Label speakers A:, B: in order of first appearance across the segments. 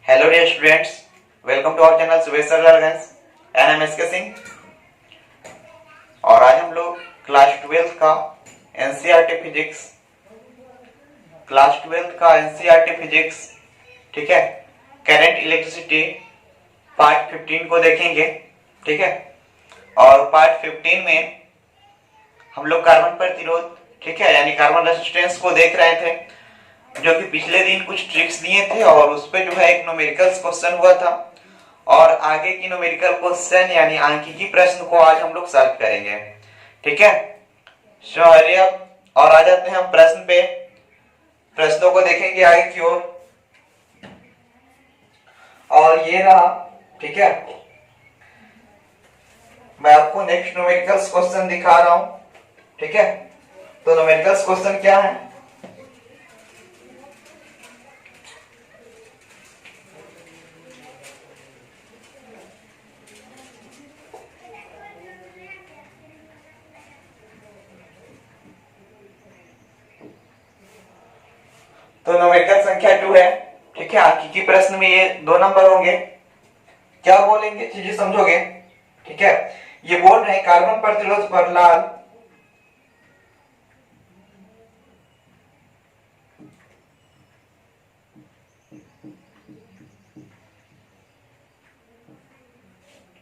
A: Hello dear students, welcome to our channel Subesh sir guys and I am S के सिंह। और आज हम लोग क्लास 12 का एनसीईआरटी फिजिक्स ठीक है, करंट इलेक्ट्रिसिटी पार्ट 15 को देखेंगे। ठीक है, और पार्ट 15 में हम लोग कार्बन प्रतिरोध ठीक है यानी कार्बन रेजिस्टेंस को देख रहे थे, जो कि पिछले दिन कुछ ट्रिक्स दिए थे और उस पे जो है एक न्यूमेरिकल्स क्वेश्चन हुआ था। और आगे की न्यूमेरिकल क्वेश्चन यानी सांख्यिकी प्रश्न को आज हम लोग सॉल्व करेंगे। ठीक है, सो हरी अप और आ जाते हैं हम प्रश्न पे। प्रश्नों को देखेंगे आगे की ओर। और ये रहा, ठीक है, मैं आपको नेक्स्ट न्यूमेरिकल्स क्वेश्चन दिखा रहा हूं। ठीक है, तो न्यूमेरिकल्स क्वेश्चन क्या है? तो न्यूमेरिकल संख्या 2 है। ठीक है, सांख्यिकी प्रश्न में ये 2 नंबर होंगे। क्या बोलेंगे चीजें समझोगे। ठीक है, ये बोल रहे हैं कार्बन प्रतिरोध पर लाल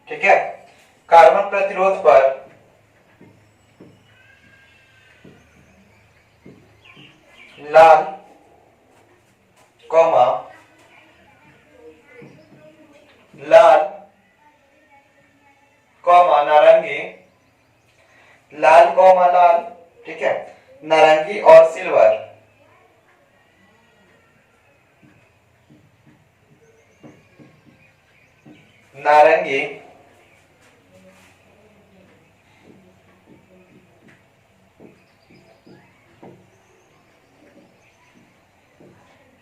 A: ठीक है, कार्बन प्रतिरोध पर लाल कॉमा नारंगी, लाल कॉमा लाल, ठीक है, नारंगी और सिल्वर, नारंगी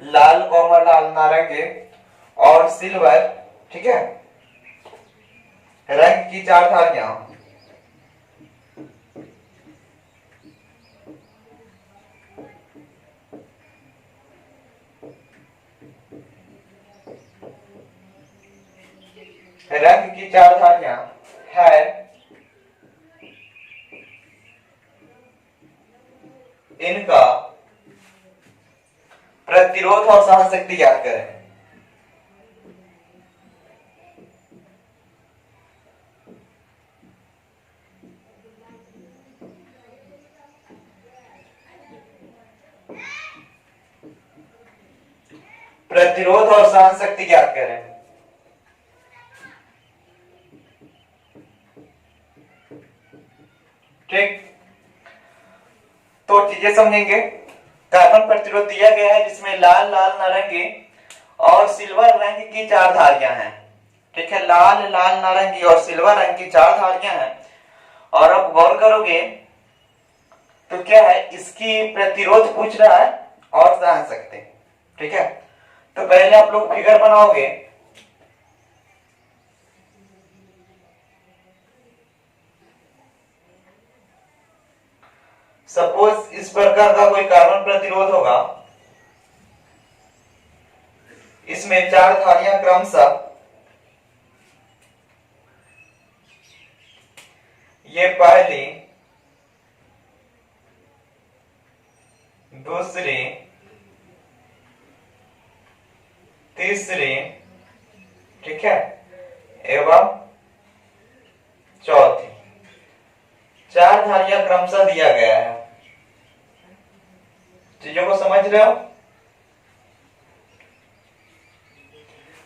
A: लाल कॉमा लाल नारंगी और सिल्वर, ठीक है, रंग की 4 धारियां, रंग की 4 धारियां है इनका प्रतिरोध और सहनशक्ति ज्ञात करें। प्रतिरोध और सहनशक्ति ज्ञात करें। ठीक, तो चीजें समझेंगे। कार्बन प्रतिरोध दिया गया है जिसमें लाल लाल नारंगी और सिल्वर रंग की 4 धारियां हैं। ठीक है, लाल लाल नारंगी और सिल्वर रंग की 4 धारियां हैं। और अब गौर करोगे तो क्या है, इसकी प्रतिरोध पूछ रहा है और सहनशक्ति। ठीक है, तो पहले आप लोग फिगर बनाओगे। सपोज इस प्रकार का कोई कार्बन प्रतिरोध होगा, इसमें 4 धारियां क्रमशः, ये पहली, दूसरी, तीसरी, ठीक है, एवं चौथी, 4 धारियां क्रमशः दिया गया है। चीजों को समझ रहे हो?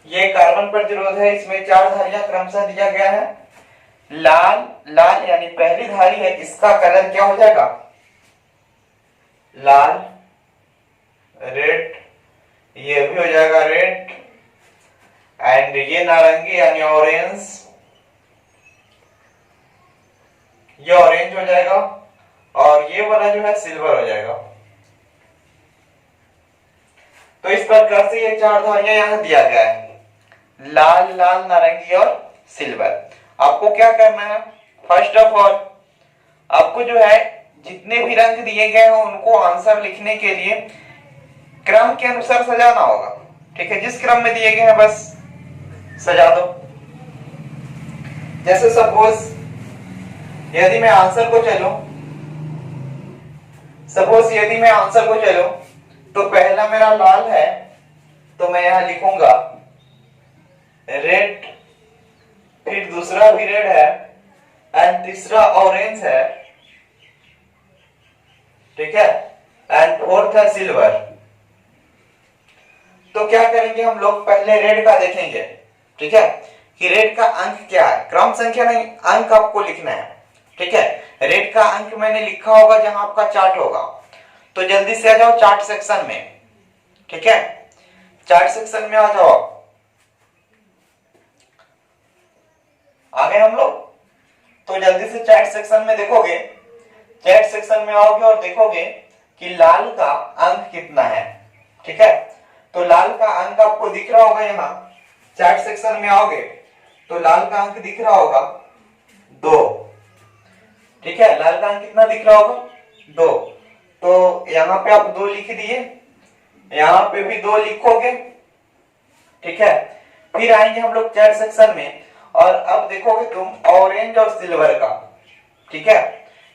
A: ये कार्बन प्रतिरोध है, इसमें 4 धारियां क्रमशः दिया गया है। लाल लाल यानी पहली धारी है, इसका कलर क्या हो जाएगा? लाल, रेड, ये भी हो जाएगा रेड, एंड ये नारंगी यानी ऑरेंज, ये ऑरेंज हो जाएगा, और ये वाला जो है सिल्वर हो जाएगा। तो इस प्रकार से ये 4 धारियां यहां दिया गया है, लाल लाल नारंगी और सिल्वर। आपको क्या करना है, फर्स्ट ऑफ ऑल आपको जो है जितने भी रंग दिए गए हैं उनको आंसर लिखने के लिए क्रम के अनुसार सजाना होगा। ठीक है, जिस क्रम में दिए गए हैं बस सजा दो। जैसे सपोज यदि मैं आंसर को चलूं, तो पहला मेरा लाल है तो मैं यहां लिखूंगा रेड, फिर दूसरा भी रेड है एंड तीसरा ऑरेंज है, ठीक है, एंड फोर्थ है सिल्वर। तो क्या करेंगे हम लोग, पहले रेड का देखेंगे, ठीक है, कि रेड का अंक क्या है। क्रम संख्या नहीं, अंक आपको लिखना है, ठीक है। रेड का अंक मैंने लिखा होगा जहां आपका चार्ट होगा, तो जल्दी से आ जाओ चार्ट सेक्शन में, ठीक है, चार्ट सेक्शन में आ जाओ। आ गए हम लोग, तो जल्दी से चैट सेक्शन में देखोगे, चैट सेक्शन में आओगे और देखोगे कि लाल का अंक कितना है, ठीक है। तो लाल का अंक आपको दिख रहा होगा, यहां चैट सेक्शन में आओगे तो लाल का अंक दिख रहा होगा 2, ठीक है, लाल का अंक कितना दिख रहा होगा 2। तो यहां पे आप 2 लिख दिए, यहां पे भी 2 लिखोगे, ठीक है। फिर आएंगे हम लोग चैट सेक्शन में और अब देखोगे तुम ऑरेंज और सिल्वर का, ठीक है।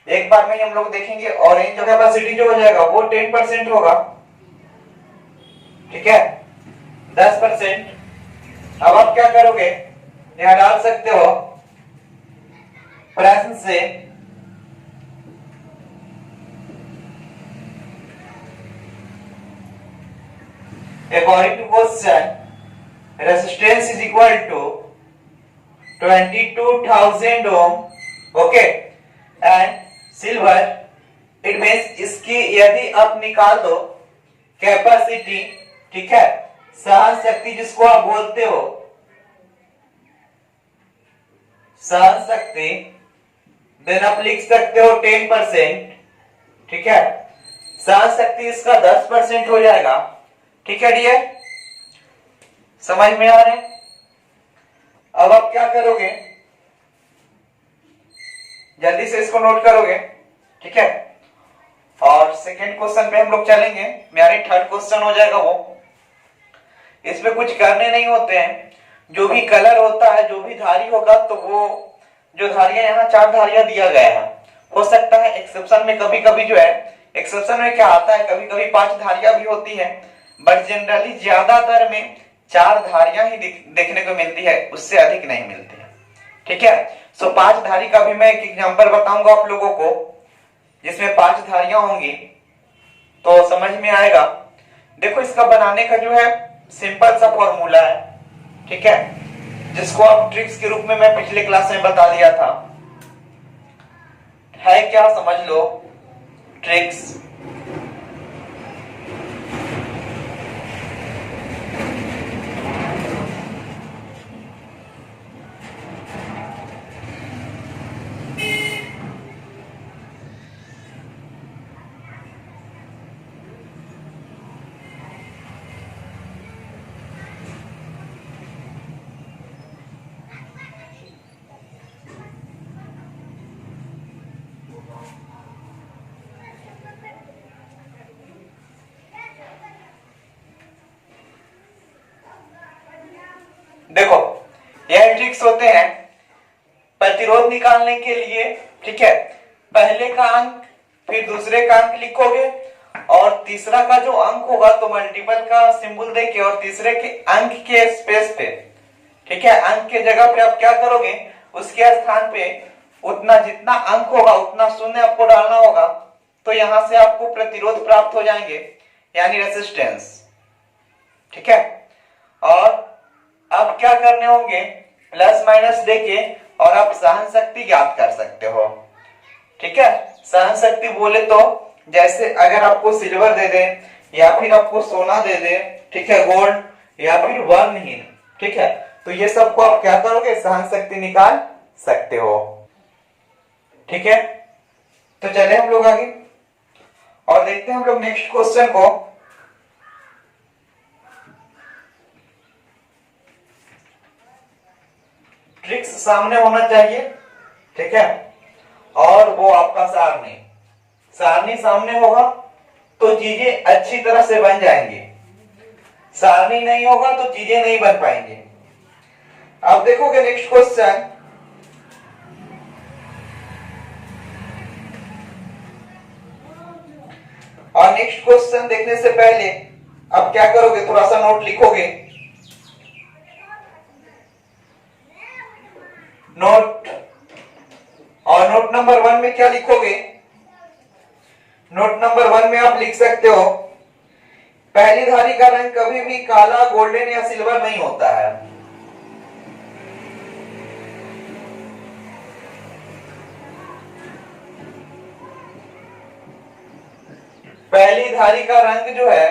A: एक बार में हम लोग देखेंगे ऑरेंज जो कैपेसिटी जो हो जाएगा वो 10% होगा, ठीक है, 10%। अब आप क्या करोगे, यहां डाल सकते हो प्रश्न से according to question resistance is equal to 22,000 ohm, okay, and silver it means इसकी यदि आप निकाल दो कैपेसिटी, ठीक है, सहन शक्ति जिसको आप बोलते हो सहन शक्ति, देन आप लिख सकते हो 10%, ठीक है, सहन शक्ति इसका 10% हो जाएगा, ठीक है डियर, समझ में आ रहे हैं। अब आप क्या करोगे, जल्दी से इसको नोट करोगे, ठीक है, और सेकंड क्वेश्चन पे हम लोग चलेंगे, मेरा थर्ड क्वेश्चन हो जाएगा वो। इसमें कुछ करने नहीं होते हैं, जो भी कलर होता है, जो भी धारी होगा, तो वो जो धारियां यहाँ 4 धारियां दिया गया है, हो सकता है एक्सेप्शन में कभी कभी जो है, एक्सेप्शन में क्या आता है, कभी कभी 5 धारियां भी होती है, बट जनरली ज्यादातर में 4 धारियां ही देखने को मिलती है, उससे अधिक नहीं मिलती है, ठीक है। सो 5 धारी का भी मैं एक एग्जांपल बताऊंगा आप लोगों को, जिसमें 5 धारियां होंगी, तो समझ में आएगा। देखो इसका बनाने का जो है सिंपल सा फॉर्मूला है, ठीक है, जिसको आप ट्रिक्स के रूप में मैं पिछले क्लास में बता दिया था, है क्या समझ लो, ट्रिक्स। देखो यह ट्रिक्स होते हैं प्रतिरोध निकालने के लिए, ठीक है। पहले का अंक फिर दूसरे का अंक लिखोगे और तीसरा का जो अंक होगा तो मल्टीपल का सिंबल देके और तीसरे के अंक के स्पेस पे, ठीक है, अंक के जगह पे आप क्या करोगे, उसके स्थान पे उतना जितना अंक होगा उतना शून्य आपको डालना होगा, तो यहां से आपको प्रतिरोध प्राप्त हो जाएंगे, यानी रेसिस्टेंस, ठीक है। और अब क्या करने होंगे, प्लस माइनस देके और आप सहन शक्ति ज्ञात कर सकते हो, ठीक है। सहन शक्ति बोले तो जैसे अगर आपको सिल्वर दे दे या फिर आपको सोना दे दे, ठीक है, गोल्ड या फिर वर्णहीन, ठीक है, तो ये सबको आप क्या करोगे, सहन शक्ति निकाल सकते हो, ठीक है। तो चले हम लोग आगे और देखते हैं हम लोग नेक्स्ट क्वेश्चन को। ट्रिक्स सामने होना चाहिए, ठीक है, और वो आपका सारणी, सारणी सामने होगा तो चीजें अच्छी तरह से बन जाएंगी। सारणी नहीं होगा तो चीजें नहीं बन पाएंगी। अब देखोगे नेक्स्ट क्वेश्चन, और नेक्स्ट क्वेश्चन देखने से पहले अब क्या करोगे, थोड़ा सा नोट लिखोगे। नोट, और नोट नंबर 1 में क्या लिखोगे, नोट नंबर 1 में आप लिख सकते हो, पहली धारी का रंग कभी भी काला, गोल्डन या सिल्वर नहीं होता है। पहली धारी का रंग जो है,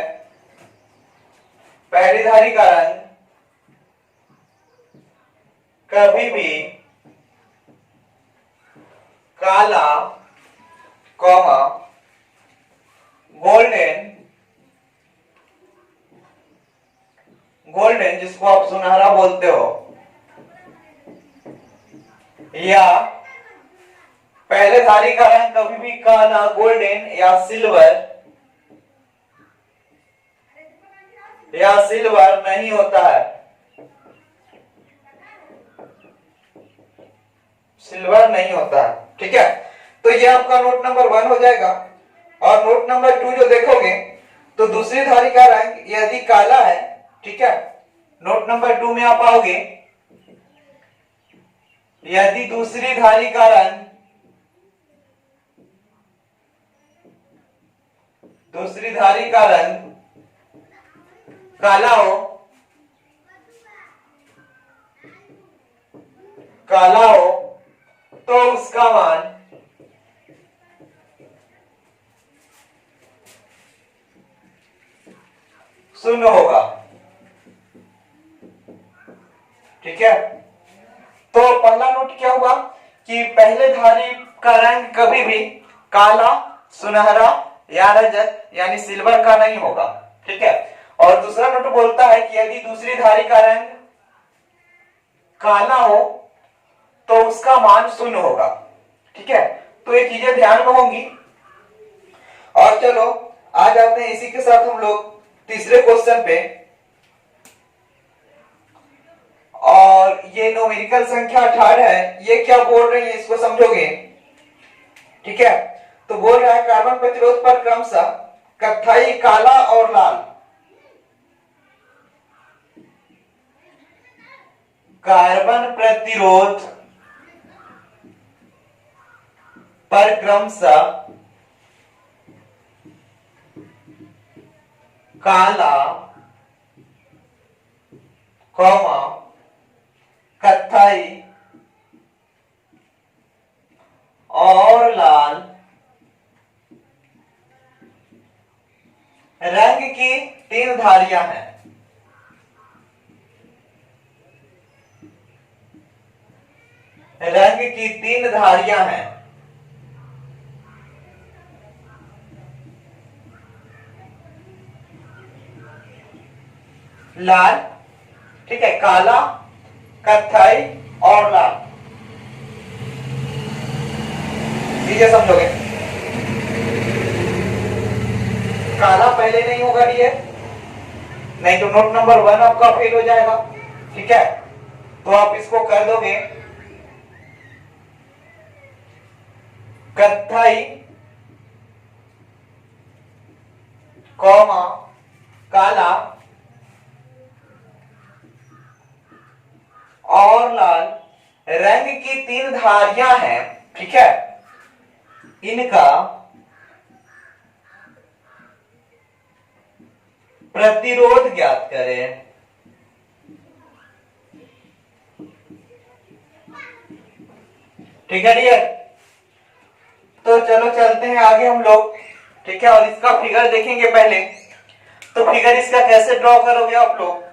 A: पहली धारी का रंग कभी भी काला, कॉमा, गोल्डन, गोल्डन जिसको आप सुनहरा बोलते हो, या पहले धारी का रंग कभी भी काला, गोल्डन या सिल्वर नहीं होता है, सिल्वर नहीं होता है। ठीक है, तो ये आपका नोट नंबर 1 हो जाएगा। और नोट नंबर 2 जो देखोगे तो दूसरी धारी का रंग यदि काला है, ठीक है, नोट नंबर 2 में आप आओगे, यदि दूसरी धारी का रंग, दूसरी धारी का रंग काला हो, काला हो तो उसका मान शून्य होगा। ठीक है, तो पहला नोट क्या हुआ कि पहले धारी का रंग कभी भी काला, सुनहरा या रजत यानी सिल्वर का नहीं होगा। ठीक है, और दूसरा नोट बोलता है कि यदि दूसरी धारी का रंग काला हो तो उसका मान शून्य होगा। ठीक है, तो ये चीजें ध्यान में होंगी। और चलो आ जाते हैं इसी के साथ हम लोग तीसरे क्वेश्चन पे, और ये न्यूमेरिकल संख्या 18 है। ये क्या बोल रही है इसको समझोगे। ठीक है, तो बोल रहा है कार्बन प्रतिरोध पर क्रमशः कत्थई, काला और लाल, कार्बन प्रतिरोध पर क्रमशः काला, कॉमा, कत्थई और लाल रंग की 3 धारियां हैं। रंग की 3 धारियां हैं। लाल, ठीक है, काला, कत्थई और लाल। चीजें समझोगे। काला पहले नहीं होगा डियर, नहीं तो नोट नंबर 1 आपका फेल हो जाएगा। ठीक है, तो आप इसको कर दोगे कत्थई, कॉमा, काला और लाल रंग की 3 धारियां हैं। ठीक है, इनका प्रतिरोध ज्ञात करें। ठीक है डियर, तो चलो चलते हैं आगे हम लोग। ठीक है, और इसका फिगर देखेंगे पहले। तो फिगर इसका कैसे ड्रॉ करोगे आप लोग।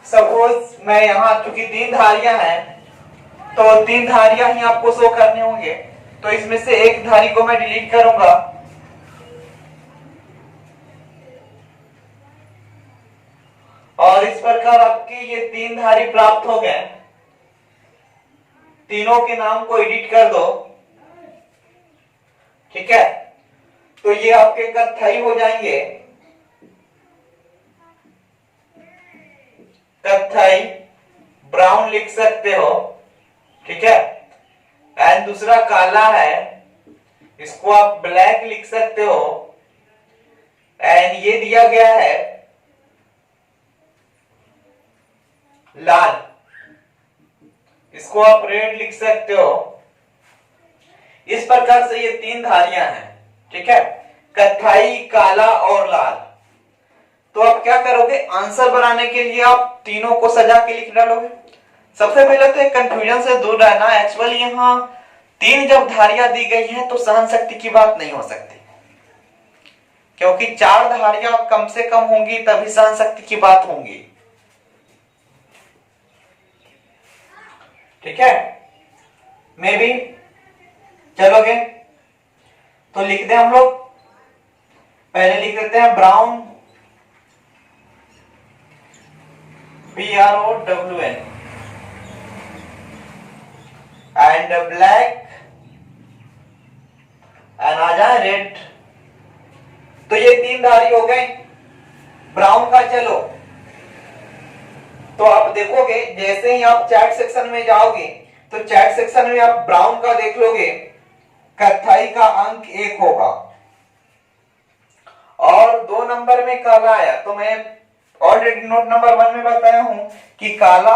A: सपोज मैं यहां चूंकि 3 धारियां हैं तो 3 धारियां ही आपको शो करने होंगे, तो इसमें से एक धारी को मैं डिलीट करूंगा। और इस प्रकार आपकी ये 3 धारी प्राप्त हो गए। तीनों के नाम को एडिट कर दो। ठीक है, तो ये आपके कत्थई हो जाएंगे कत्थई ब्राउन लिख सकते हो, ठीक है। एंड दूसरा काला है, इसको आप ब्लैक लिख सकते हो। एंड ये दिया गया है लाल, इसको आप रेड लिख सकते हो। इस प्रकार से ये तीन धारियां हैं, ठीक है, कत्थई, काला और लाल। तो आप क्या करोगे, आंसर बनाने के लिए आप तीनों को सजा के लिख डालोगे। सबसे पहले तो एक कंफ्यूजन से दूर रहना। एक्चुअली यहां तीन जब धारियां दी गई हैं तो सहन शक्ति की बात नहीं हो सकती, क्योंकि चार धारियां कम से कम होंगी तभी सहन शक्ति की बात होंगी, ठीक है। मे बी चलोगे तो लिख दे हम लोग। पहले लिख देते हैं brown, BROWN, and black, and आ जाए रेड। तो ये तीन धारी हो गई। ब्राउन का चलो, तो आप देखोगे जैसे ही आप चैट सेक्शन में जाओगे तो चैट सेक्शन में आप ब्राउन का देख लोगे, कत्थई का अंक 1 होगा और 2 नंबर में काला आया। तो मैं ऑलरेडी नोट नंबर 1 में बताया हूं कि काला,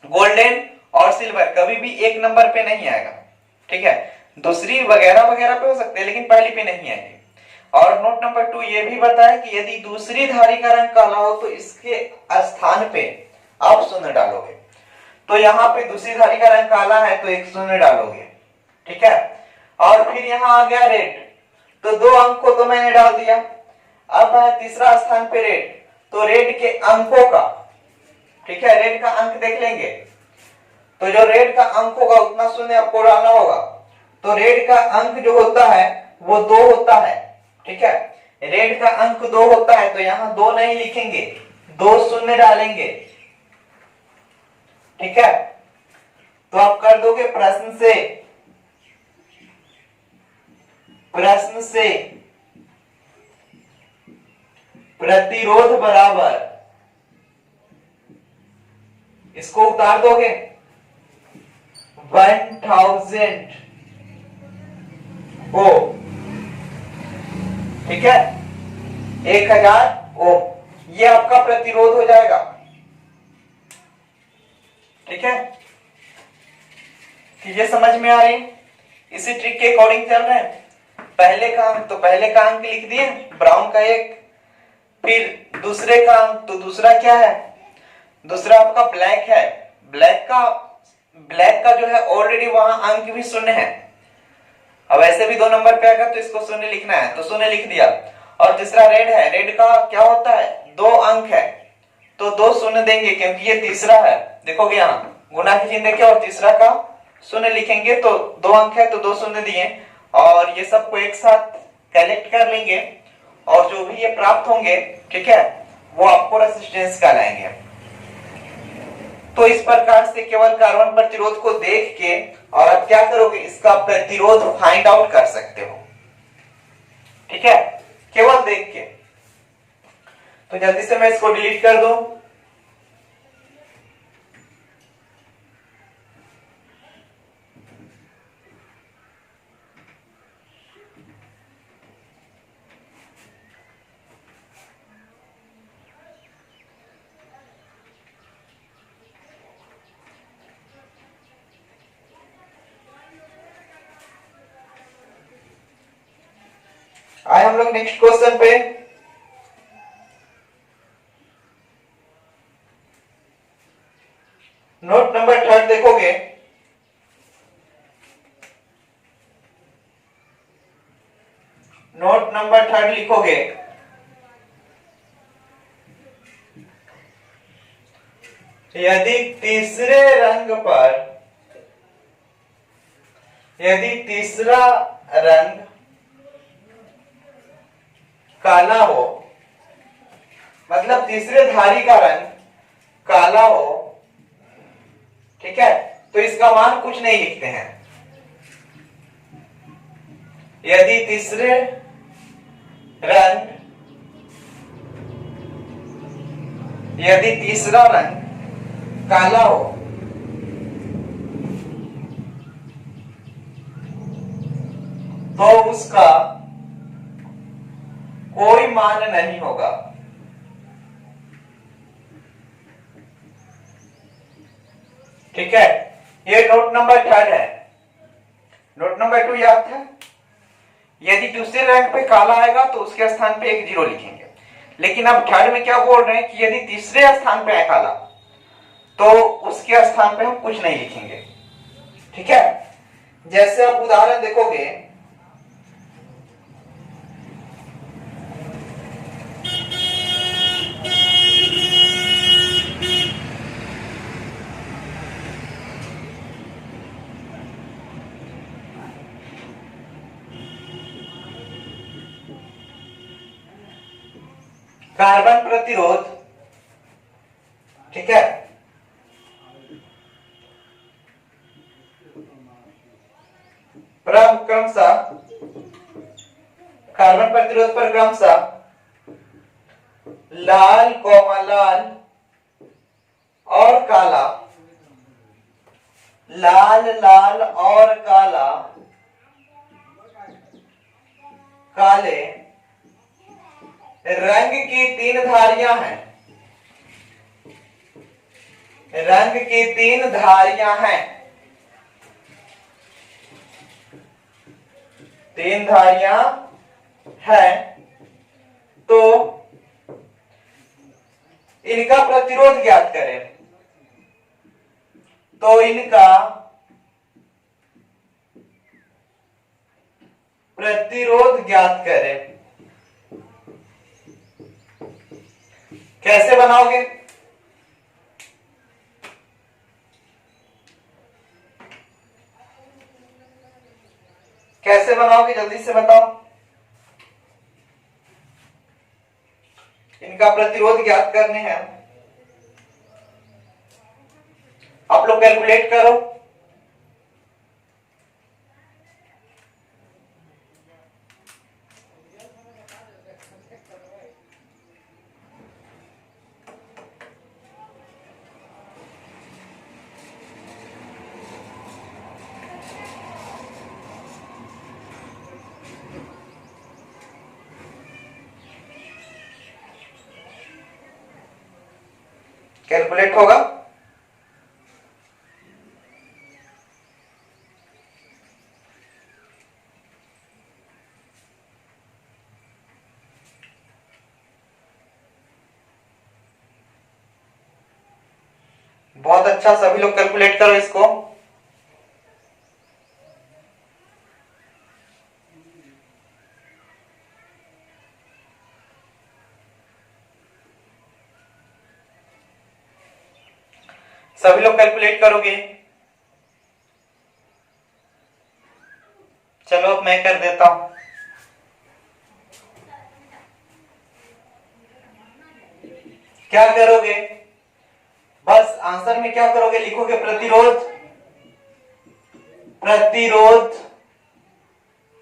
A: गोल्डन और सिल्वर कभी भी 1 नंबर पे नहीं आएगा, ठीक है। दूसरी वगैरह वगैरह पे हो सकते हैं लेकिन पहली पे नहीं आएगी। और नोट नंबर 2 ये भी बताया कि यदि दूसरी धारी का रंग काला हो तो इसके स्थान पे आप शून्य डालोगे। तो यहाँ पे दूसरी धारी का रंग काला है तो एक शून्य डालोगे, ठीक है। और फिर यहाँ आ गया रेड, तो 2 अंक को तो मैंने डाल दिया। अब है तीसरा स्थान पे रेड, तो रेड के अंकों का, ठीक है, रेड का अंक देख लेंगे। तो जो रेड का अंक होगा उतना शून्य आपको डालना होगा। तो रेड का अंक जो होता है वो 2 होता है, ठीक है। रेड का अंक 2 होता है तो यहां 2 नहीं लिखेंगे, 2 शून्य डालेंगे, ठीक है। तो आप कर दोगे प्रश्न से प्रतिरोध बराबर, इसको उतार दोगे 1000 ओम, ठीक है, 1000 ओम। ये आपका प्रतिरोध हो जाएगा, ठीक है। चीजें समझ में आ रही, इसी ट्रिक के अकॉर्डिंग चल रहे हैं। पहले का अंक, तो पहले का अंक लिख दिए ब्राउन का 1, फिर दूसरे का अंक, तो दूसरा क्या है, दूसरा आपका ब्लैक है। ब्लैक का जो है ऑलरेडी वहां अंक भी शून्य है। अब ऐसे भी 2 नंबर पे आएगा तो इसको शून्य लिखना है, तो शून्य लिख दिया। और तीसरा रेड है, रेड का क्या होता है, 2 अंक है तो 2 शून्य देंगे क्योंकि ये तीसरा है। देखोगे यहाँ गुना की चिन्ह देखिए और तीसरा का शून्य लिखेंगे तो 2 अंक है तो 2 शून्य दिए। और ये सबको एक साथ कलेक्ट कर लेंगे और जो भी ये प्राप्त होंगे, ठीक है, वो आपको रेसिस्टेंस कहलाएंगे। तो इस प्रकार से केवल कार्बन प्रतिरोध को देख के और आप क्या करोगे, इसका प्रतिरोध फाइंड आउट कर सकते हो, ठीक है, केवल देख के। तो जल्दी से मैं इसको डिलीट कर दूं। आए हम लोग नेक्स्ट क्वेश्चन पे। नोट नंबर 3 देखोगे, नोट नंबर 3 लिखोगे, यदि तीसरे रंग पर, यदि तीसरा रंग काला हो, मतलब तीसरे धारी का रंग काला हो, ठीक है, तो इसका मान कुछ नहीं लिखते हैं। यदि तीसरे रंग, यदि तीसरा रंग काला हो तो उसका कोई मान नहीं होगा। ठीक है, ये नोट नंबर 3 है। नोट नंबर 2 याद था, यदि दूसरे रैंक पे काला आएगा तो उसके स्थान पे एक 0 लिखेंगे। लेकिन अब 3 में क्या बोल रहे हैं कि यदि तीसरे स्थान पे है काला तो उसके स्थान पे हम कुछ नहीं लिखेंगे। ठीक है, जैसे आप उदाहरण देखोगे, कार्बन प्रतिरोध, ठीक है, क्रमशः कार्बन प्रतिरोध पर क्रमशः लाल लाल और काला, लाल लाल और काला, काले रंग की 3 धारियां हैं। रंग की 3 धारियां हैं। 3 धारियां हैं तो इनका प्रतिरोध ज्ञात करें। तो इनका प्रतिरोध ज्ञात करें। कैसे बनाओगे? कैसे बनाओगे जल्दी से बताओ। इनका प्रतिरोध ज्ञात करने हैं, आप लोग कैलकुलेट करो। कैलकुलेट होगा। बहुत अच्छा, सभी लोग कैलकुलेट करो इसको। सभी लोग कैलकुलेट करोगे। चलो अब मैं कर देता हूं। क्या करोगे? बस आंसर में क्या करोगे, लिखोगे प्रतिरोध, प्रतिरोध।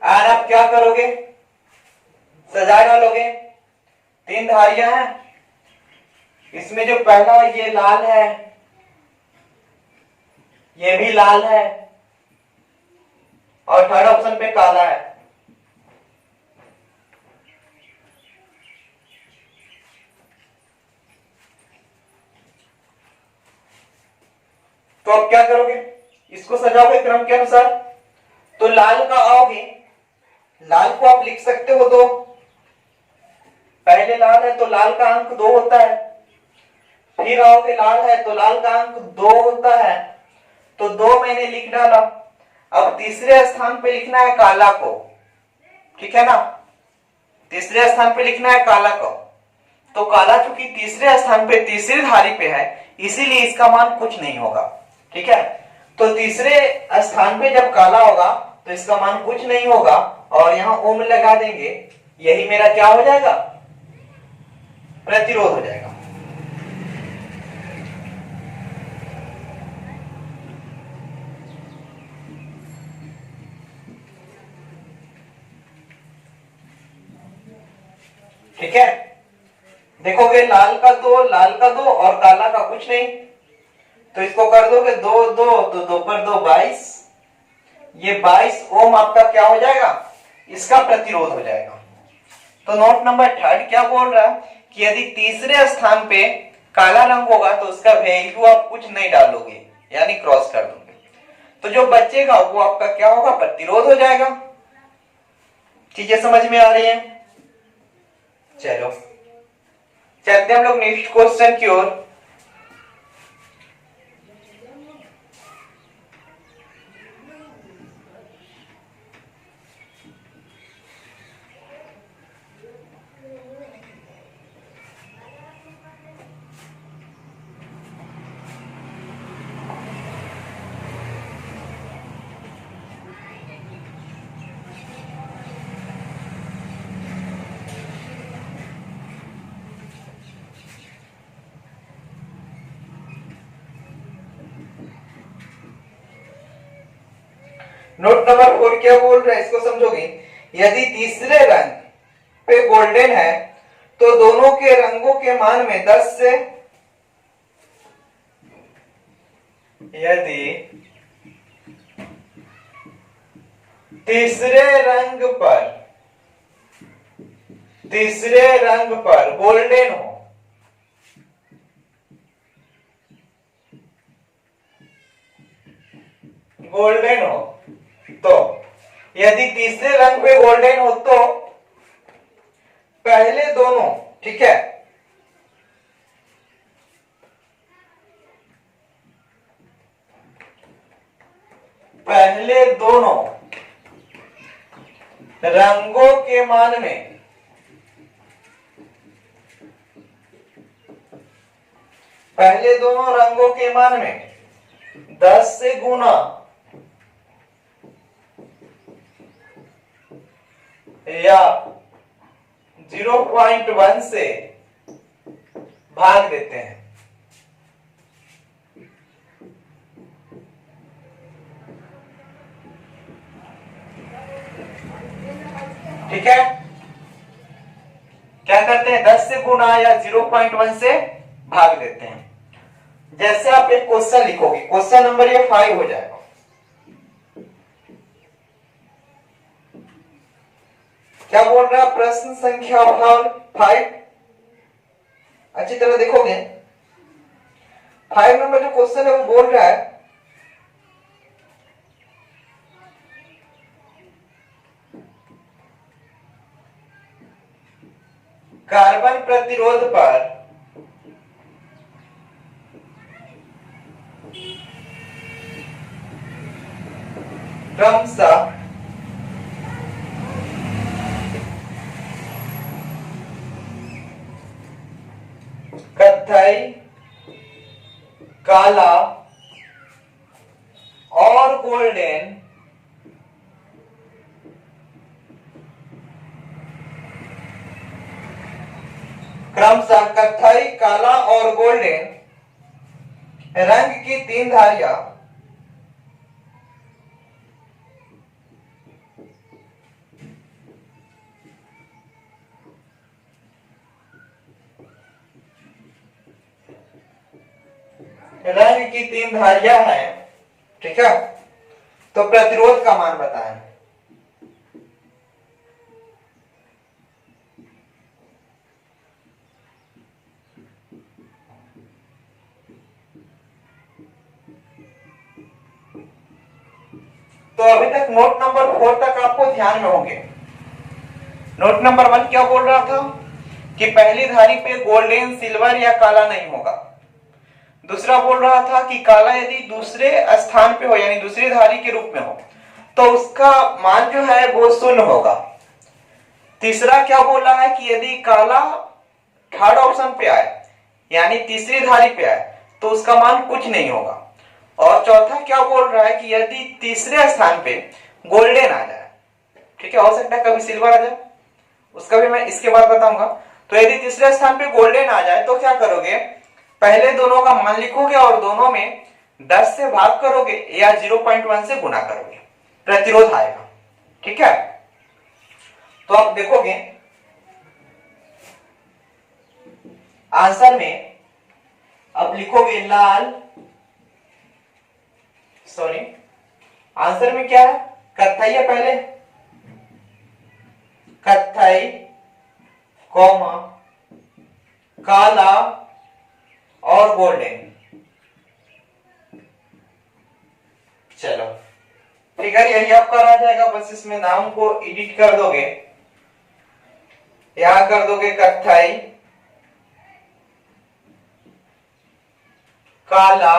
A: और आप क्या करोगे, सजा डालोगे। 3 धारियां हैं, इसमें जो पहला ये लाल है, ये भी लाल है, और 3rd ऑप्शन पे काला है। तो अब क्या करोगे, इसको सजाओगे क्रम के अनुसार। तो लाल का आओगे, लाल को आप लिख सकते हो 2, पहले लाल है तो लाल का अंक 2 होता है। फिर आओगे लाल है तो लाल का अंक 2 होता है, तो 2 मैंने लिख डाला। अब तीसरे स्थान पे लिखना है काला को, ठीक है ना, तीसरे स्थान पे लिखना है काला को। तो काला चूंकि तीसरे स्थान पे तीसरी धारी पे है, इसीलिए इसका मान कुछ नहीं होगा। ठीक है, तो तीसरे स्थान पे जब काला होगा तो इसका मान कुछ नहीं होगा, और यहां ओम लगा देंगे। यही मेरा क्या हो जाएगा, प्रतिरोध हो जाएगा। ठीक है, देखोगे लाल का 2 और काला का कुछ नहीं, तो इसको कर दोगे 2 2 तो 2 पर 2 22, ये 22 ओम आपका क्या हो जाएगा, इसका प्रतिरोध हो जाएगा। तो नोट नंबर 3 क्या बोल रहा है कि यदि तीसरे स्थान पे काला रंग होगा तो उसका वैल्यू आप कुछ नहीं डालोगे, यानी क्रॉस कर दोगे, तो जो बचेगा वो आपका क्या होगा, प्रतिरोध हो जाएगा। चीजें समझ में आ रही हैं? चलो चलते हम लोग नेक्स्ट क्वेश्चन की ओर। नोट नंबर 4 क्या बोल रहा है, इसको समझोगे। यदि तीसरे रंग पे गोल्डन है तो दोनों के रंगों के मान में 10 से, यदि तीसरे रंग पर गोल्डन हो, तो यदि तीसरे रंग पे गोल्डन हो तो पहले दोनों, ठीक है, पहले दोनों रंगों के मान में पहले दोनों रंगों के मान में 10 से गुना या 0.1 से भाग देते हैं। ठीक है, क्या करते हैं, 10 से गुना या 0.1 से भाग देते हैं। जैसे आप एक क्वेश्चन लिखोगे, क्वेश्चन नंबर ये 5 हो जाएगा। क्या बोल रहा है, प्रश्न संख्या 5। अच्छी तरह देखोगे, 5 नंबर जो क्वेश्चन है वो बोल रहा है कार्बन प्रतिरोध पर क्रमशः कत्थई, काला और गोल्डन क्रमशः कत्थई, काला और गोल्डन रंग की 3 धारियां हैं, ठीक है, तो प्रतिरोध का मान बताएं। तो अभी तक नोट नंबर 4 तक आपको ध्यान में होंगे। नोट नंबर 1 क्या बोल रहा था कि पहली धारी पे गोल्डन, सिल्वर या काला नहीं होगा। दूसरा बोल रहा था कि काला यदि दूसरे स्थान पे हो, यानी दूसरी धारी के रूप में हो, तो उसका मान जो है वो 0 होगा। तीसरा क्या बोल रहा है कि यदि काला थर्ड ऑप्शन पे आए, यानी तीसरी धारी पे आए, तो उसका मान कुछ नहीं होगा। और चौथा क्या बोल रहा है कि यदि तीसरे स्थान पे गोल्डन आ जाए, ठीक है, हो सकता है कभी सिल्वर आ जाए, उसका भी मैं इसके बाद बताऊंगा। तो यदि तीसरे स्थान पे गोल्डन आ जाए तो क्या करोगे, पहले दोनों का मान लिखोगे और दोनों में 10 से भाग करोगे या 0.1 से गुना करोगे, प्रतिरोध आएगा। ठीक है, तो आप देखोगे आंसर में अब लिखोगे लाल, सॉरी आंसर में क्या है, कत्थई है पहले, कत्थई कॉमा काला और गोल्डन। चलो फिगर यही आपका रह जाएगा, बस इसमें नाम को एडिट कर दोगे, यहां कर दोगे कत्थई काला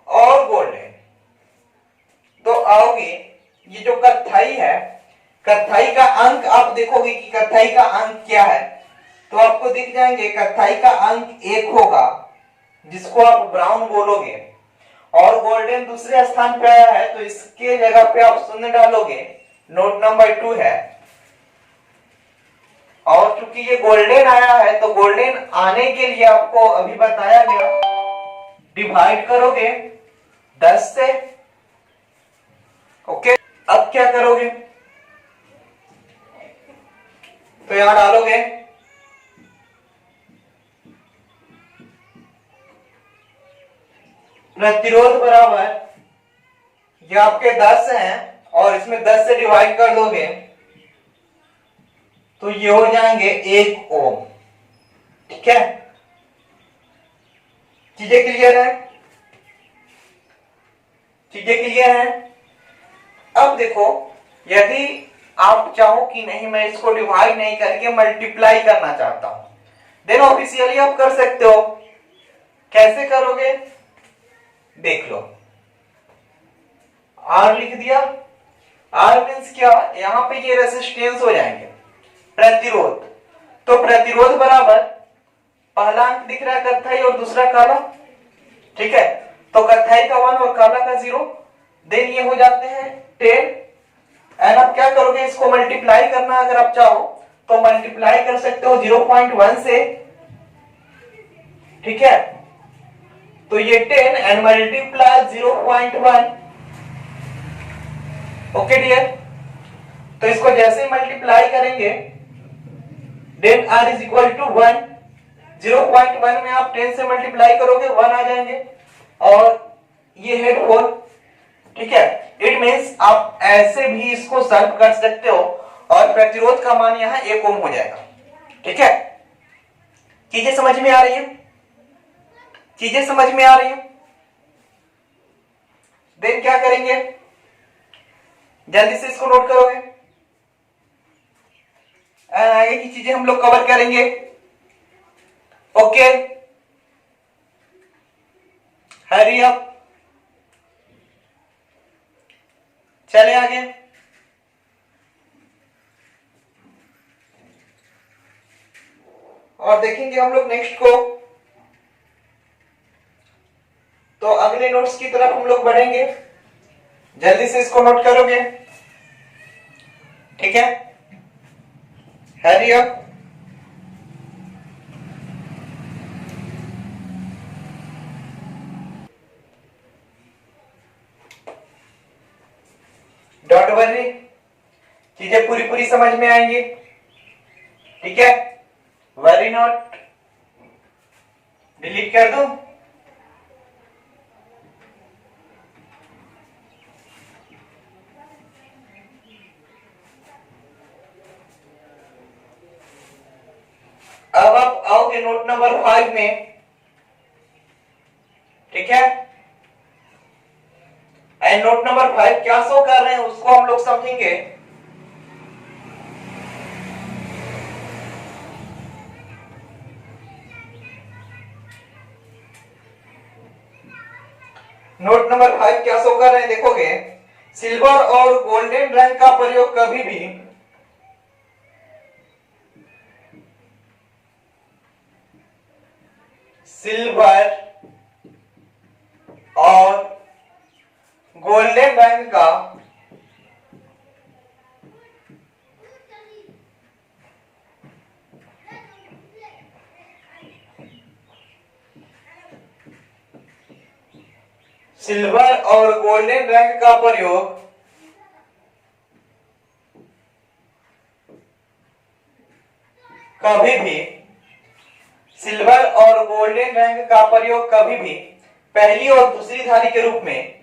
A: और गोल्डन। तो आओगे ये जो कत्थई है, कत्थई का अंक आप देखोगे कि कत्थई का अंक क्या है, तो आपको दिख जाएंगे कत्थई का अंक 1 होगा, जिसको आप ब्राउन बोलोगे, और गोल्डन दूसरे स्थान पे आया है तो इसके जगह पे आप 0 डालोगे, नोट नंबर 2 है। और चूंकि ये गोल्डन आया है तो गोल्डन आने के लिए आपको अभी बताया गया, डिवाइड करोगे 10 से। ओके, अब क्या करोगे, तो यहां डालोगे प्रतिरोध बराबर, ये आपके 10 हैं और इसमें 10 से डिवाइड कर दोगे तो ये हो जाएंगे 1 ओम। ठीक है, चीजें क्लियर है, चीजें क्लियर है। अब देखो, यदि आप चाहो कि नहीं मैं इसको डिवाइड नहीं करके मल्टीप्लाई करना चाहता हूं, देन ऑफिशियली आप कर सकते हो। कैसे करोगे देख लो, R लिख दिया, R मींस क्या, यहां पे ये रेजिस्टेंस हो जाएंगे, प्रतिरोध। तो प्रतिरोध बराबर, पहला अंक दिख रहा है कत्थई और दूसरा काला, ठीक है, तो कत्थई का 1 और काला का 0, देन ये हो जाते हैं 10। एंड आप क्या करोगे, इसको मल्टीप्लाई करना अगर आप चाहो तो मल्टीप्लाई कर सकते हो 0.1 से। ठीक है, तो ये 10 एंड मल्टीप्लाई 0.1। ओके डियर, तो इसको जैसे मल्टीप्लाई करेंगे then r is equal to 1। 0.1 में आप 10 से मल्टीप्लाई करोगे 1 आ जाएंगे, और ये है 4। ठीक है, इट मींस आप ऐसे भी इसको सॉल्व कर सकते हो और प्रतिरोध का मान यहां 1 ओम हो जाएगा। ठीक है, चीजें समझ में आ रही है, चीजें समझ में आ रही है। देन क्या करेंगे, जल्दी से इसको नोट करोगे, आगे की चीजें हम लोग कवर करेंगे। ओके, हरी अप, चले आगे। और देखेंगे हम लोग नेक्स्ट को, तो अगले नोट्स की तरफ हम लोग बढ़ेंगे, जल्दी से इसको नोट करोगे। ठीक है, हरी अप। डोंट वरी, चीजें पूरी पूरी समझ में आएंगी। ठीक है, वरी नॉट, डिलीट कर दूं। अब आप आओगे नोट नंबर 5 में। ठीक है, एंड नोट नंबर 5 क्या शो कर रहे हैं उसको हम लोग समझेंगे। नोट नंबर 5 क्या शो कर रहे हैं देखोगे, सिल्वर और गोल्डन रंग का प्रयोग कभी भी सिल्वर और गोल्डन रंग का सिल्वर और गोल्डन रंग का प्रयोग कभी भी सिल्वर और गोल्डन रंग का प्रयोग कभी भी पहली और दूसरी धारी के रूप में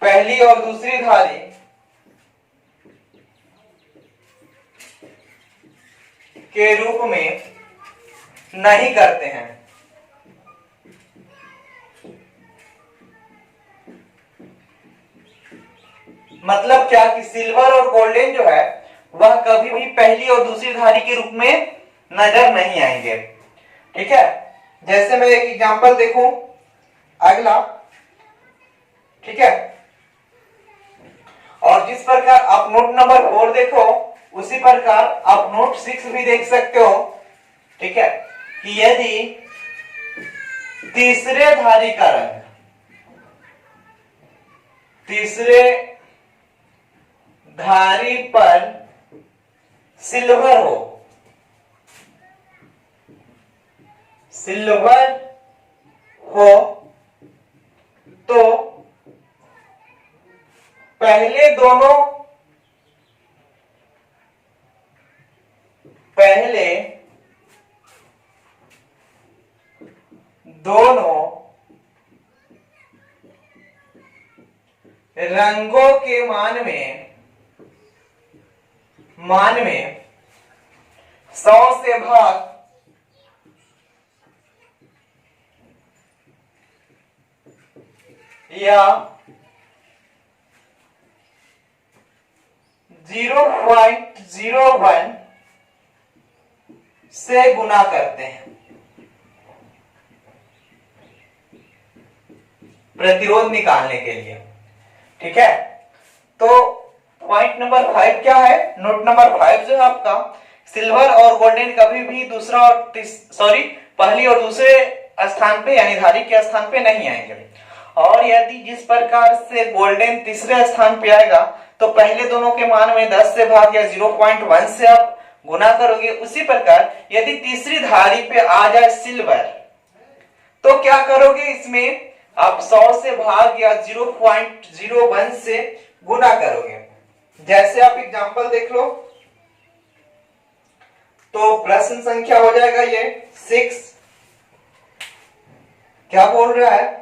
A: पहली और दूसरी धारी के रूप में नहीं करते हैं। मतलब क्या कि सिल्वर और गोल्डन जो है वह कभी भी पहली और दूसरी धारी के रूप में नजर नहीं आएंगे। ठीक है, जैसे मैं एक एग्जांपल देखूं अगला। ठीक है, और जिस प्रकार आप नोट नंबर 4 देखो उसी प्रकार आप नोट 6 भी देख सकते हो। ठीक है, कि यदि तीसरे धारी का रंग तीसरे धारी पर सिल्वर हो तो पहले दोनों रंगों के मान में 100 से भाग या 0.01 से गुना करते हैं प्रतिरोध निकालने के लिए। ठीक है, तो पॉइंट नंबर 5 क्या है? नोट नंबर 5 जो है आपका, सिल्वर और गोल्डन कभी भी पहली और दूसरे स्थान पे यानी धारी के स्थान पे नहीं आएंगे। और यदि जिस प्रकार से गोल्डन तीसरे स्थान पे आएगा तो पहले दोनों के मान में 10 से भाग या 0.1 से आप गुना करोगे। उसी प्रकार यदि तीसरी धारी पे आ जाए सिल्वर तो क्या करोगे? इसमें आप 100 से भाग या 0.01 से गुना करोगे। जैसे आप एग्जांपल देख लो तो प्रश्न संख्या हो जाएगा ये 6। क्या बोल रहा है?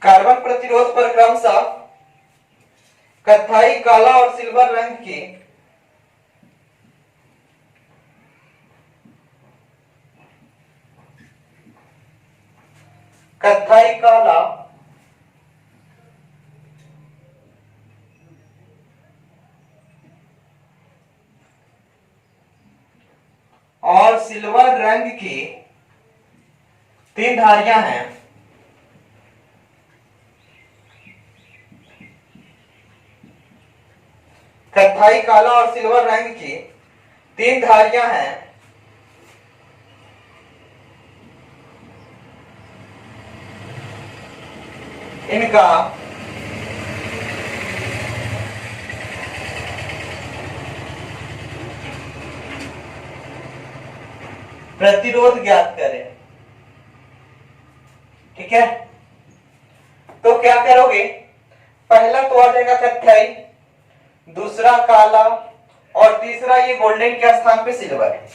A: कार्बन प्रतिरोध पर क्रमशः कत्थई, काला और सिल्वर रंग की कत्थई, काला और सिल्वर रंग की 3 धारियां हैं। कत्थई, काला और सिल्वर रंग की 3 धारियां हैं। इनका प्रतिरोध ज्ञात करें। ठीक है, तो क्या करोगे? पहला तो आ जाएगा कत्थई, दूसरा काला और तीसरा ये गोल्डन के स्थान पे सिल्वर है।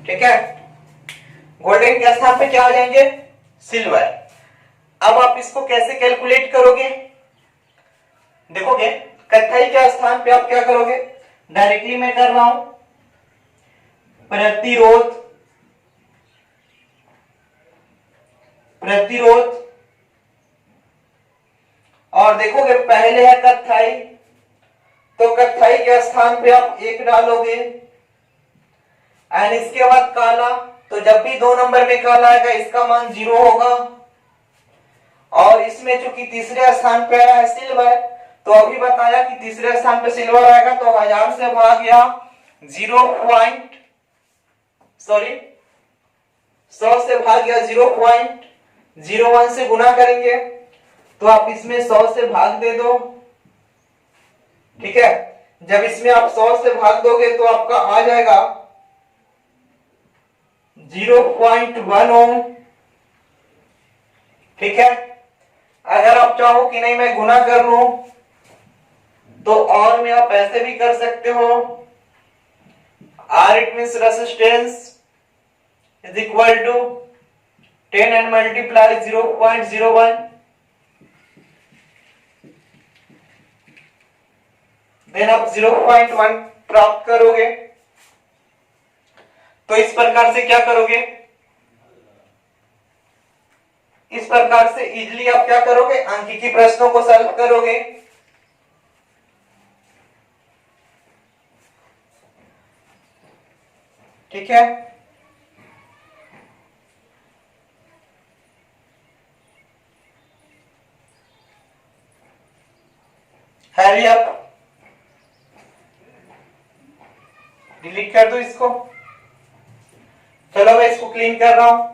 A: ठीक है, गोल्डन के स्थान पे क्या आ जाएंगे? सिल्वर। अब आप इसको कैसे कैलकुलेट करोगे? देखोगे कत्थई के स्थान पे आप क्या करोगे? डायरेक्टली मैं कर रहा हूं, प्रतिरोध और देखोगे पहले है कत्थई, तो कत्थई के स्थान पे आप 1 डालोगे। एंड इसके बाद काला, तो जब भी 2 नंबर में काला आएगा इसका मान 0 होगा। और इसमें चूंकि तीसरे स्थान पे आया है सिल्वर, तो अभी बताया कि तीसरे स्थान पे सिल्वर आएगा तो 1000 से भाग या 100 से भाग या 0.01 से गुना करेंगे, तो आप इसमें 100 से भाग दे दो। ठीक है, जब इसमें आप 100 से भाग दोगे तो आपका आ जाएगा 0.1 ओम। ठीक है, अगर आप चाहो कि नहीं मैं गुना कर लूं तो और में आप ऐसे भी कर सकते हो, R it means resistance is equal to 10 and multiply 0.01, then आप 0.1 प्राप्त करोगे। तो इस प्रकार से क्या करोगे, इस प्रकार से इजीली आप क्या करोगे, अंकीय प्रश्नों को सॉल्व करोगे। ठीक है, हरी अप, डिलीट कर दो इसको। चलो मैं इसको क्लीन कर रहा हूं।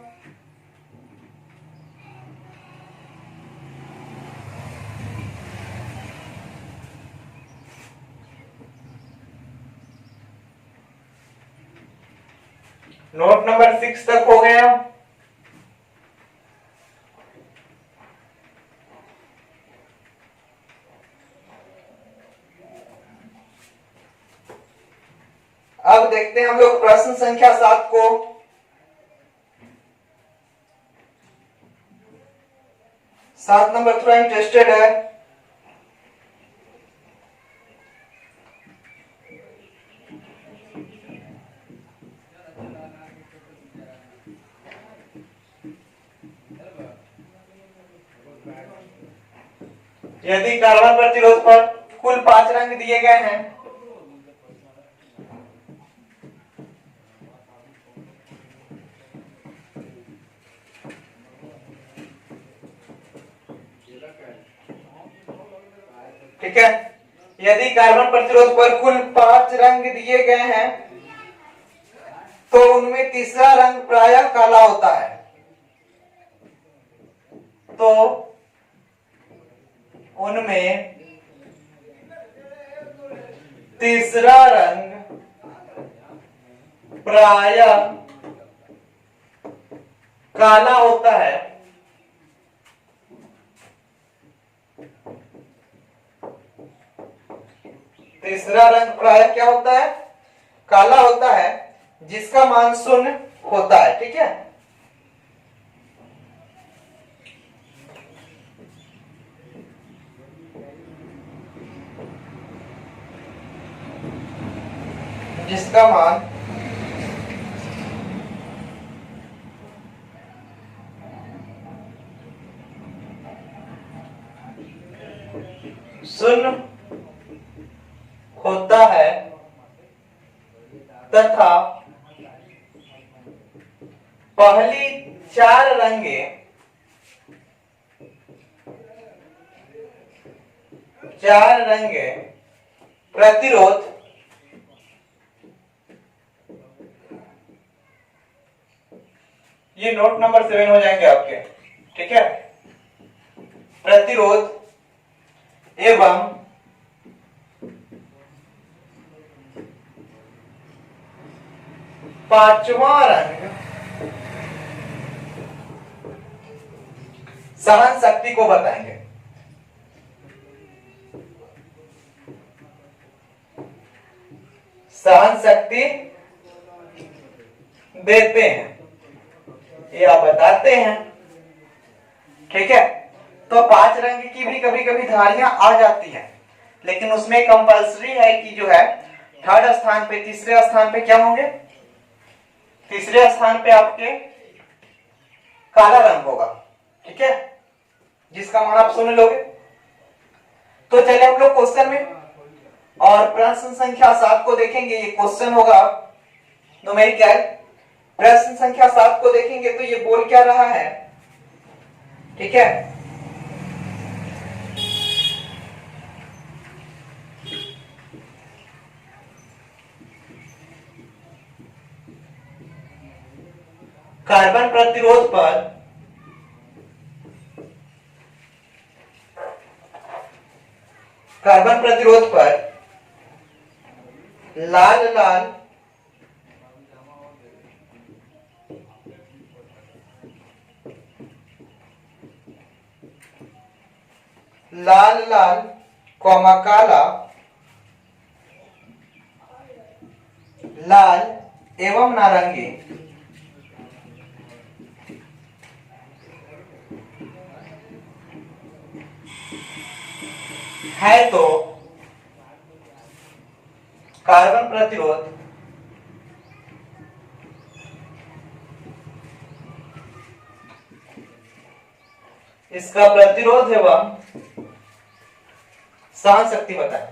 A: नोट नंबर 6 तक हो गया। अब देखते हैं हम लोग प्रश्न संख्या 7 को। सात नंबर थोड़ा इंटरेस्टेड है। यदि कार्बन प्रतिरोध पर कुल 5 रंग दिए गए हैं, ठीक है, यदि कार्बन प्रतिरोध पर कुल 5 रंग दिए गए हैं तो उनमें तीसरा रंग प्रायः काला होता है। तो उनमें तीसरा रंग प्रायः काला होता है। तीसरा रंग प्रायः क्या होता है, काला होता है, जिसका मान 0 होता है। ठीक है, जिसका मान 0 होता है तथा पहली 4 रंगे प्रतिरोध ये नोट नंबर 7 हो जाएंगे आपके। ठीक है, प्रतिरोध एवं पांचवा रंग सहन शक्ति को बताएंगे। सहन शक्ति देते हैं, ये आप बताते हैं। ठीक है, तो 5 रंग की भी कभी कभी धारियां आ जाती हैं, लेकिन उसमें कंपल्सरी है कि जो है थर्ड स्थान पे, तीसरे स्थान पे क्या होंगे, तीसरे स्थान पे आपके काला रंग होगा। ठीक है, जिसका मान आप सुन लोगे। तो चलिए हम लोग क्वेश्चन में और प्रश्न संख्या 7 को देखेंगे। ये क्वेश्चन होगा न्यूमेरिकल। प्रश्न संख्या 7 को देखेंगे तो ये बोल क्या रहा है। ठीक है, कार्बन प्रतिरोध पर लाल लाल काला लाल एवं नारंगी है तो कार्बन प्रतिरोध इसका प्रतिरोध एवं सहन शक्ति बताएं।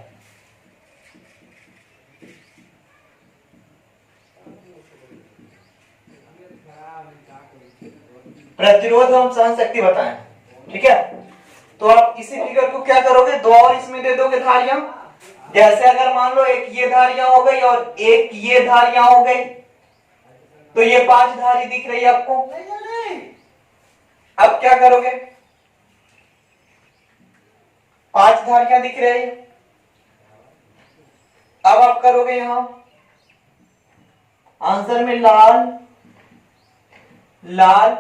A: प्रतिरोध एवं सहन शक्ति बताएं। ठीक है, तो आप इसी फिगर को क्या करोगे, दो और इसमें दे दोगे धारियां। जैसे अगर मान लो एक ये धारियां हो गई और एक ये धारियां हो गई, तो ये 5 धारी दिख रही है आपको। अब क्या करोगे, 5 धारियां दिख रही है। अब आप करोगे यहां आंसर में लाल लाल,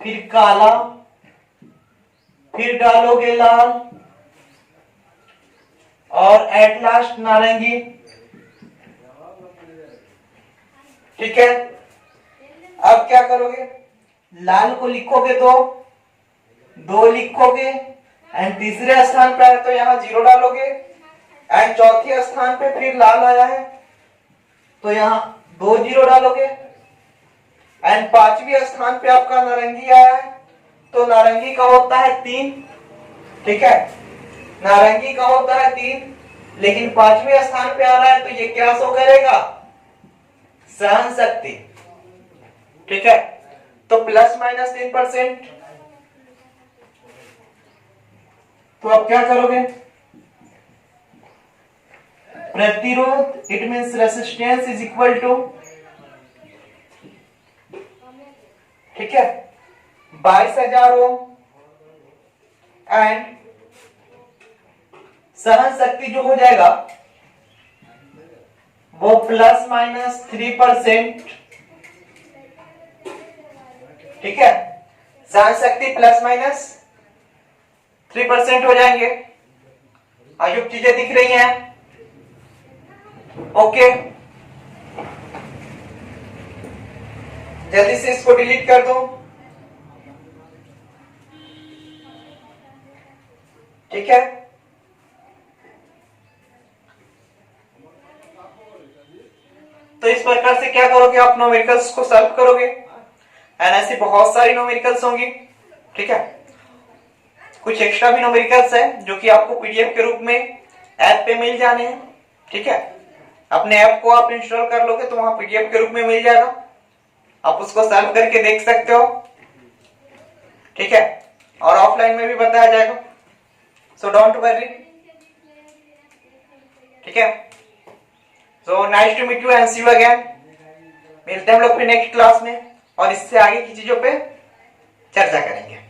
A: फिर काला, फिर डालोगे लाल और एट लास्ट नारंगी। ठीक है, अब क्या करोगे, लाल को लिखोगे दो लिखोगे एंड तीसरे स्थान पे है तो यहां 0 डालोगे एंड चौथे स्थान पे फिर लाल आया है तो यहां 2 0 डालोगे एंड 5वें स्थान पे आपका नारंगी आया है तो नारंगी का होता है 3। ठीक है, नारंगी का होता है 3, लेकिन 5वें स्थान पे आ रहा है तो ये क्या शो करेगा, सहन शक्ति। ठीक है, तो ±3%। तो आप क्या करोगे, प्रतिरोध it means resistance is equal to, ठीक है, 22,000 ओम एंड सहन शक्ति जो हो जाएगा वो ±3%। ठीक है, सहन शक्ति ±3% हो जाएंगे। आयुक्त चीजें दिख रही हैं, ओके। जल्दी से इसको डिलीट कर दो। ठीक है, तो इस प्रकार से क्या करोगे, आप न्यूमेरिकल्स को सॉल्व करोगे एंड ऐसी बहुत सारी न्यूमेरिकल्स होंगी। ठीक है, कुछ एक्स्ट्रा भी न्यूमेरिकल्स है जो कि आपको पीडीएफ के रूप में ऐप पे मिल जाने हैं। ठीक है, अपने ऐप को आप इंस्टॉल कर लोगे तो वहां पीडीएफ के रूप में मिल जाएगा, आप उसको सॉल्व करके देख सकते हो। ठीक है, और ऑफलाइन में भी बताया जाएगा, सो डोंट वरी। ठीक है, so nice to meet you and see you again. मिलते हैं हम लोग फिर नेक्स्ट क्लास में और इससे आगे की चीजों पे चर्चा करेंगे।